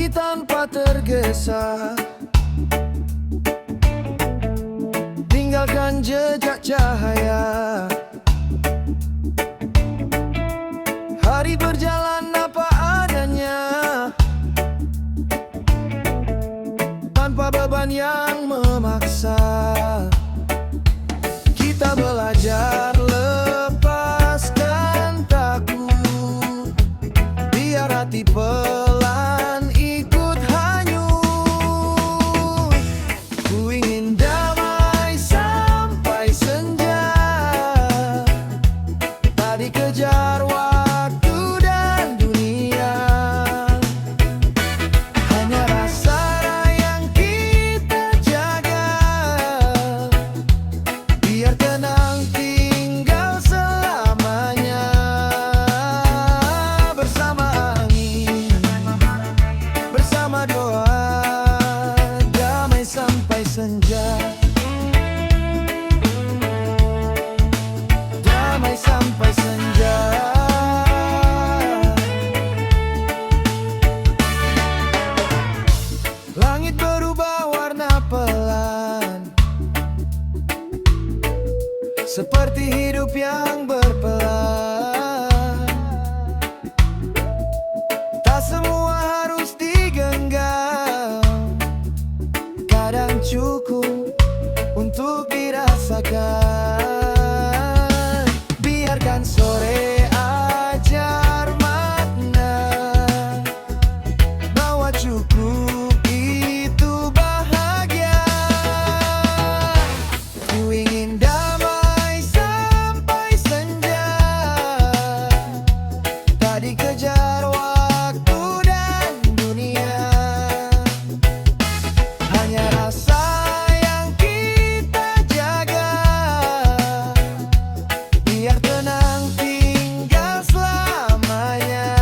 pagi tanpa tergesa, tinggalkan jejak cahaya. Hari berjalan apa adanya, tanpa beban yang memaksa. Kita belajar lepaskan takut, biar hati pelan ikut hanyut. Ku ingin damai sampai senja, tak dikejar waktu dan dunia. Hanya rasa yang kita jaga, biar tenang tinggal selamanya. Bersama angin, bersama doa, damai sampai senja. Damai sampai senja. Langit berubah warna pelan, seperti hidup yang berpelan. Tak semua harus digenggam, kadang cukup untuk dirasakan. Biarkan sore ajar makna, bahwa cukup itu bahagia. Ku ingin damai sampai senja, tak dikejar waktu dan dunia. Hanya rasa yang kita jaga, biar tenang tinggal selamanya.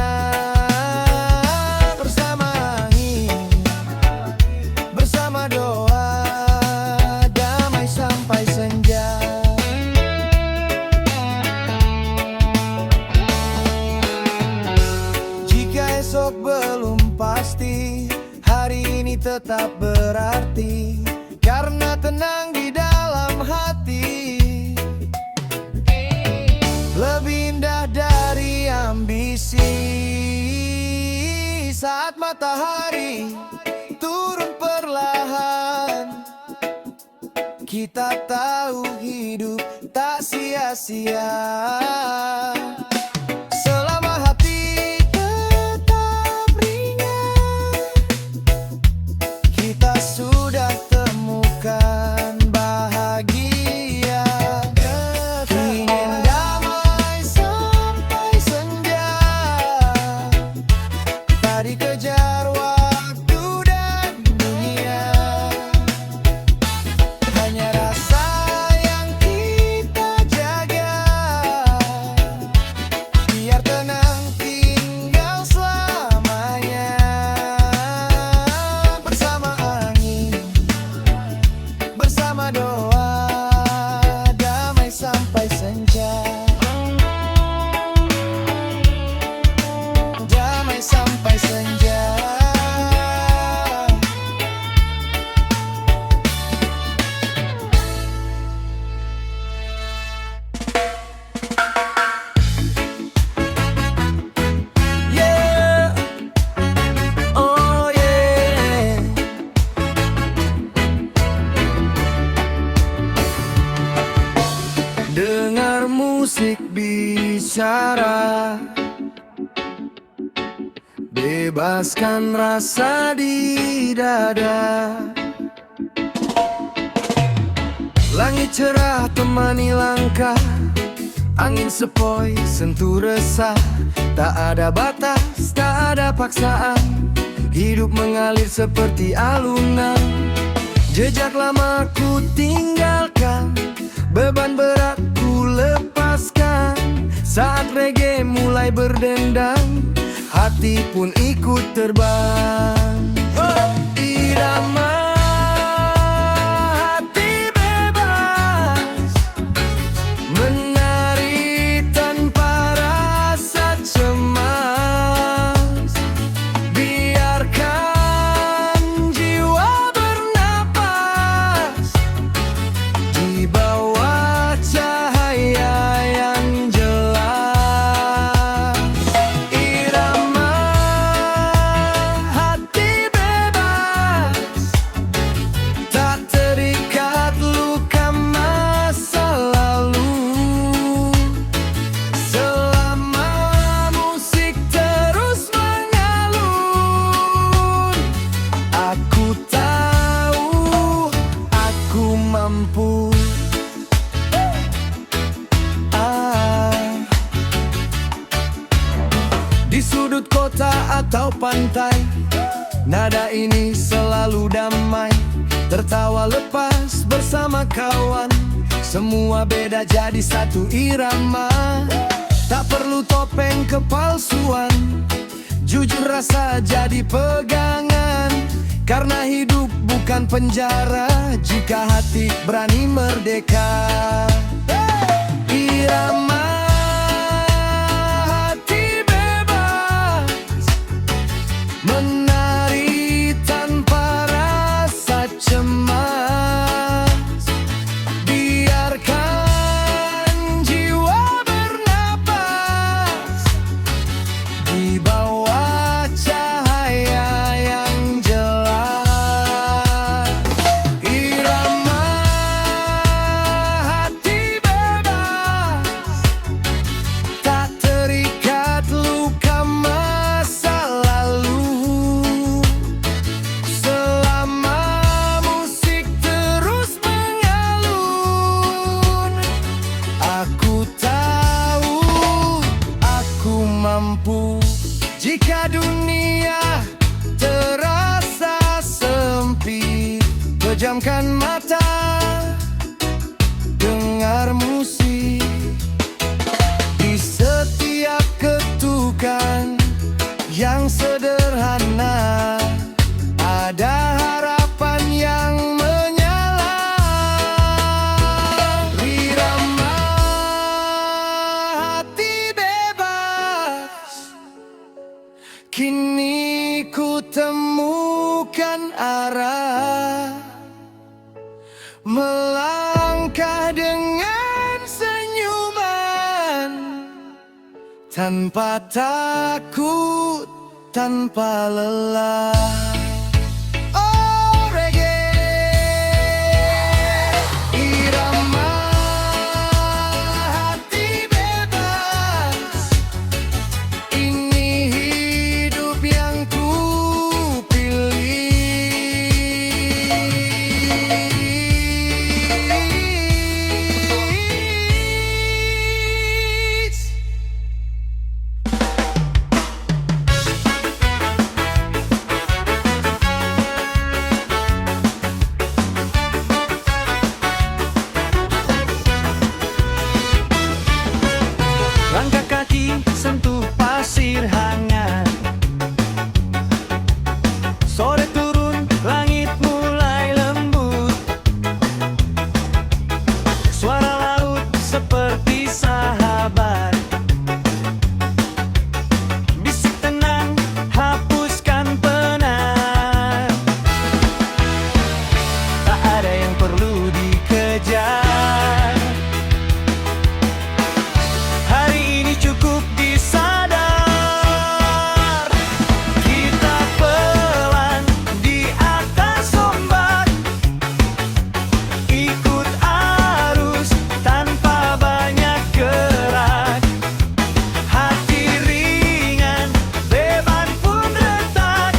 Bersama angin, bersama doa, damai sampai senja. Jika esok belum pasti, hari ini tetap berarti, karena tenang di dalam hati. Lebih indah dari ambisi, saat matahari turun perlahan, kita tahu hidup tak sia-sia. Selama hati tetap ringan, kita sudah temukan bahagia. Ingin damai sampai senja, tak dikejar waktu dan dunia. Hanya rasa yang kita jaga, biar tenang tinggal selamanya. Bersama angin, bersama doa, damai sampai senja. Damai sampai senja. Yeah, oh yeah. Dengar musik bicara, bebaskan rasa di dada. Langit cerah temani langkah, angin sepoi sentuh resah. Tak ada batas, tak ada paksaan, hidup mengalir seperti alunan. Jejak lama ku tinggalkan, beban berat ku lepaskan. Saat reggae mulai berdendang, hati pun ikut terbang. Irama hati bebas, menari tanpa rasa cemas. Biarkan pantai. Nada ini selalu damai, tertawa lepas bersama kawan. Semua beda jadi satu irama. Tak perlu topeng kepalsuan, jujur rasa jadi pegangan. Karena hidup bukan penjara jika hati berani merdeka. Irama hati bebas, menari tanpa rasa cemas. Biarkan jiwa bernapas di bawah cahaya yang jelas. Irama hati bebas, tak terikat luka masa lalu. Selama musik terus mengalun, aku tahu aku mampu. Jika dunia terasa sempit, pejamkan mata, dengar musik. Di setiap ketukan yang sederhana, ada harapan yang menyala. Irama hati bebas, kini ku temukan arah. Melangkah dengan senyuman, tanpa takut, tanpa lelah. Oh reggae, irama hati bebas. Ini hidup yang ku pilih. Langkah kaki sentuh pasir hangat, sore turun langit mulai lembut. Suara laut seperti sahabat, bisik tenang hapuskan penat. Tak ada yang perlu dikejar, hari ini cukup disadar. Kita pelan di atas ombak, ikut arus tanpa banyak gerak. Hati ringan, beban pun retak,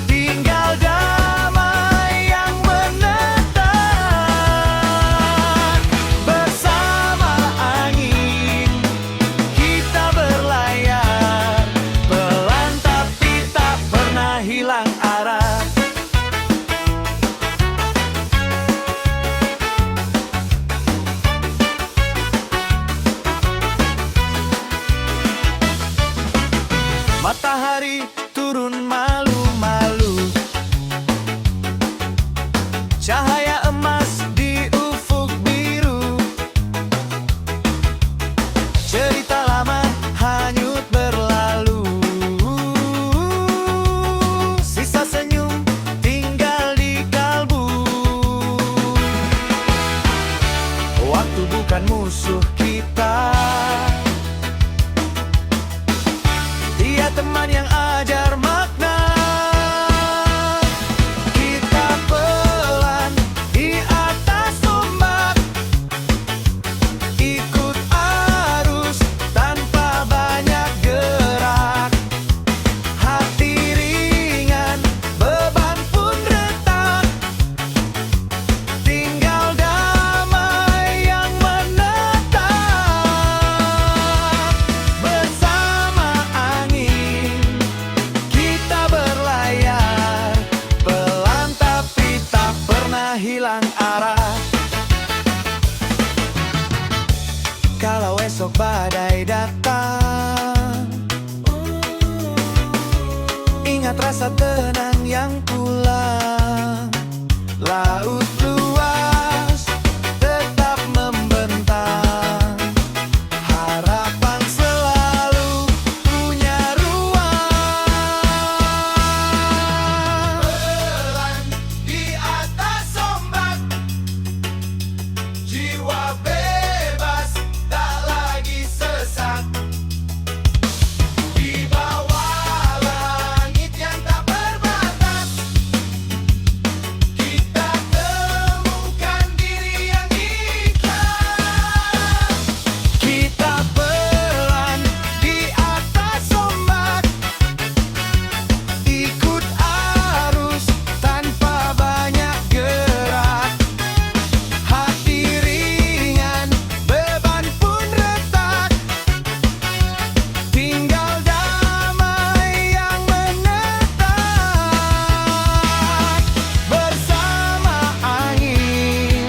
tinggal damai yang menetap. Bersama angin kita berlayar, pelan tapi tak pernah hilang arah. Matahari turun malu-malu, cahaya emas di ufuk biru. Cerita lama hanyut berlalu, sisa Ingat rasa tenang yang pulang. Laut luas tetap membentang, harapan selalu punya ruang. Berlan di atas ombak, jiwa bebas tak lagi sesak. Di bawah langit yang tak berbatas, kita temukan diri yang ikhlas. Kita berlan di atas ombak, ikut arus tanpa banyak gerak. Hati ringan, beban pun retak, tinggal damai yang menetap. Bersama angin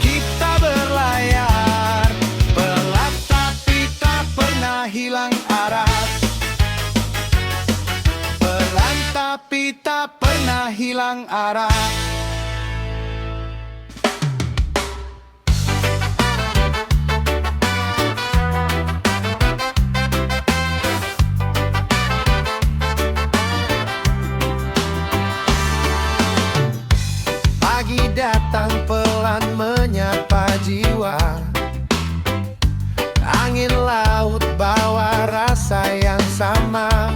kita berlayar, pelan tapi tak pernah hilang arah. Pelan tapi tak pernah hilang arah. Pagi datang pelan menyapa jiwa. Angin laut bawa rasa yang sama.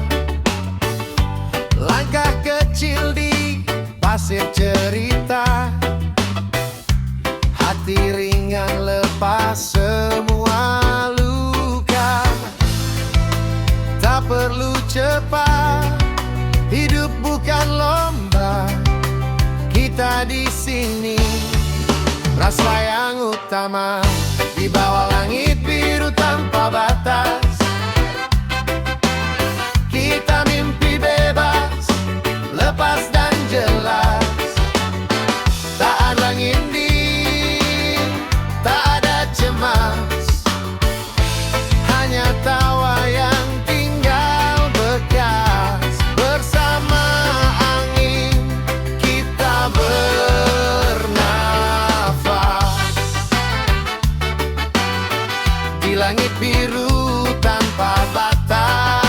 Langkah kecil di pasir cerita, hati ringan lepas semua luka. Tak perlu cepat, hidup bukan lomba. Kita di sini, rasa yang utama. Di bawah langit biru tanpa batas, kita mimpi bebas, lepas dan jelas. Tak ada nginding, tak ada cemas, hanya tawa yang tinggal bekas. Bersama angin kita bernafas, di langit biru tanpa batas.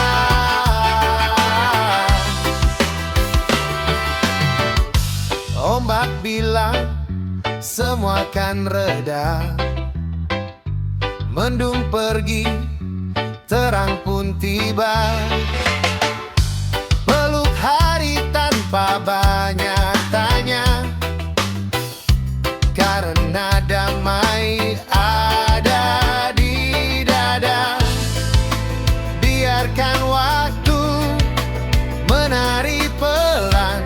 Ombak bilang semua akan reda, mendung pergi, terang pun tiba. Peluk hari tanpa banyak tanya, karena damai ada di dada. Biarkan waktu menari pelan,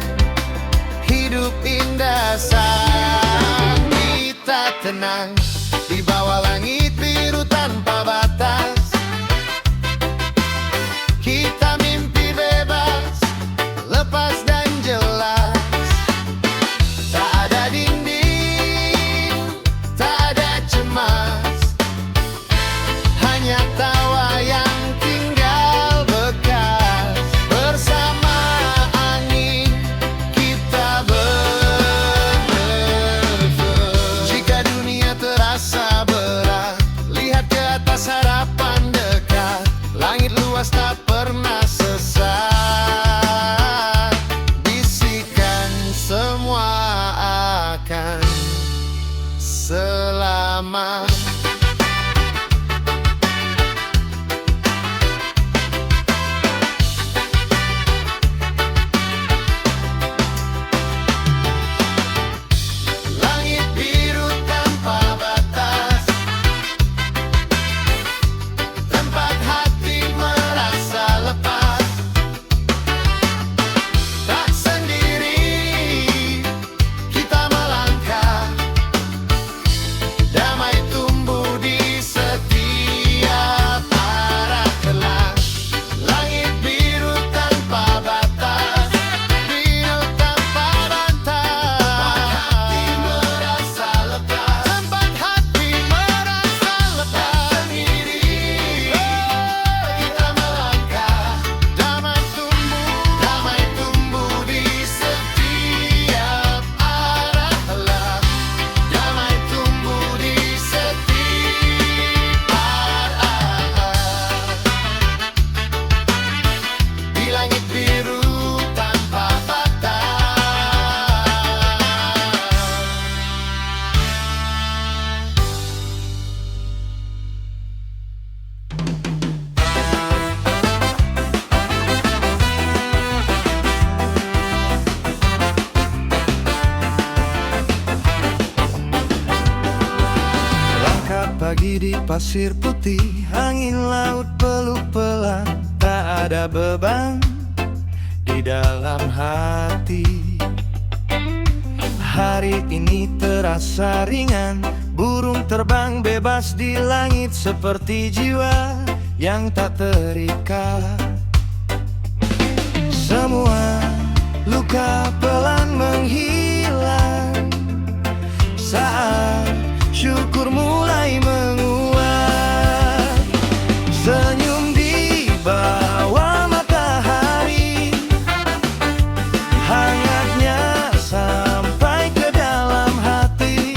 hidup indah saat kita tenang. Di bawah langit biru tanpa batas, kita mimpi bebas, lepas dan jelas. Tak ada dinding, tak ada cemas, hanya tawa yang tinggal bekas. Bersama angin kita bernafas. Jika dunia terasa Berdiri di pasir putih, angin laut peluk pelan, tak ada beban di dalam hati. Hari ini terasa ringan, burung terbang bebas di langit seperti jiwa yang tak terikat. Semua luka pelan menghilang saat syukur mulai menguat. Senyum di bawah matahari, hangatnya sampai ke dalam hati.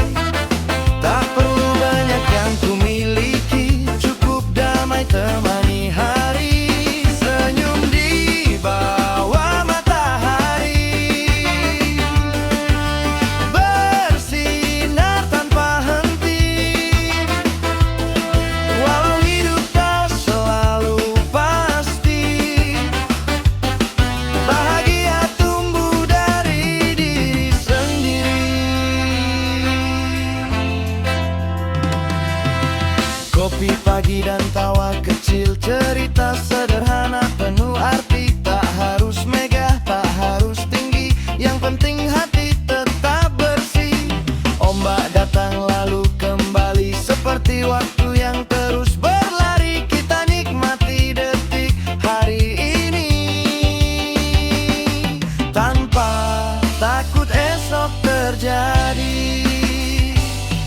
Tak perlu banyak yang ku miliki, cukup damai temani hari. Senyum di bawah matahari, bersinar tanpa henti. Walau hidup tak selalu pasti, bahagia tumbuh dari diri sendiri. Kopi pagi dan tawa kecil, cerita sederhana penuh arti. Tak harus megah, tak harus tinggi, yang penting hati tetap bersih. Ombak datang lalu kembali, seperti waktu yang terus berlari. Kita nikmati detik hari ini, tanpa takut esok terjadi.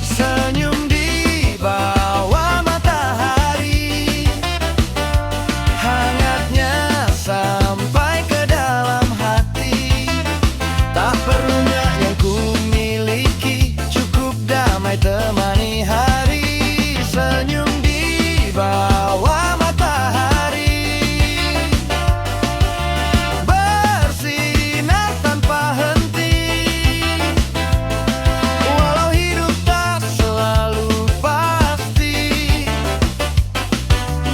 Senyum di bawah matahari, hangatnya sampai ke dalam hati. Tak perlu banyak yang ku miliki, cukup damai temani hari. Senyum di bawah matahari, bersinar tanpa henti. Walau hidup tak selalu pasti,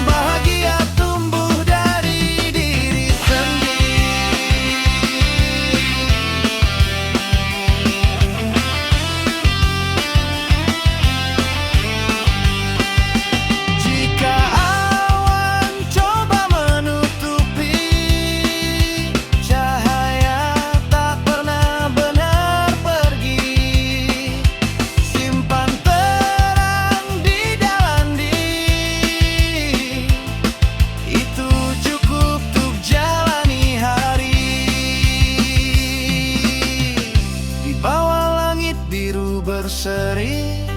bahagia tumbuh dari diri sendiri. Jika awan coba menutupi, cahaya tak pernah benar pergi. Simpan terang di dalam diri, itu cukup untuk jalani hari. Di bawah langit biru berseri,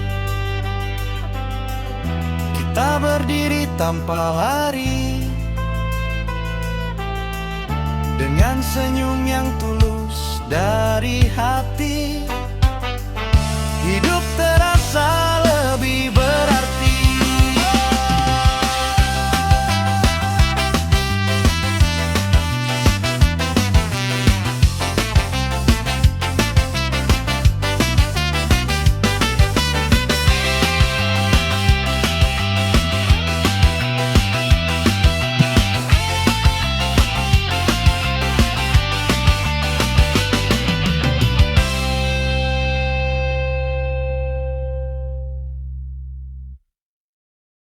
kita berdiri tanpa lari, dengan senyum yang tulus dan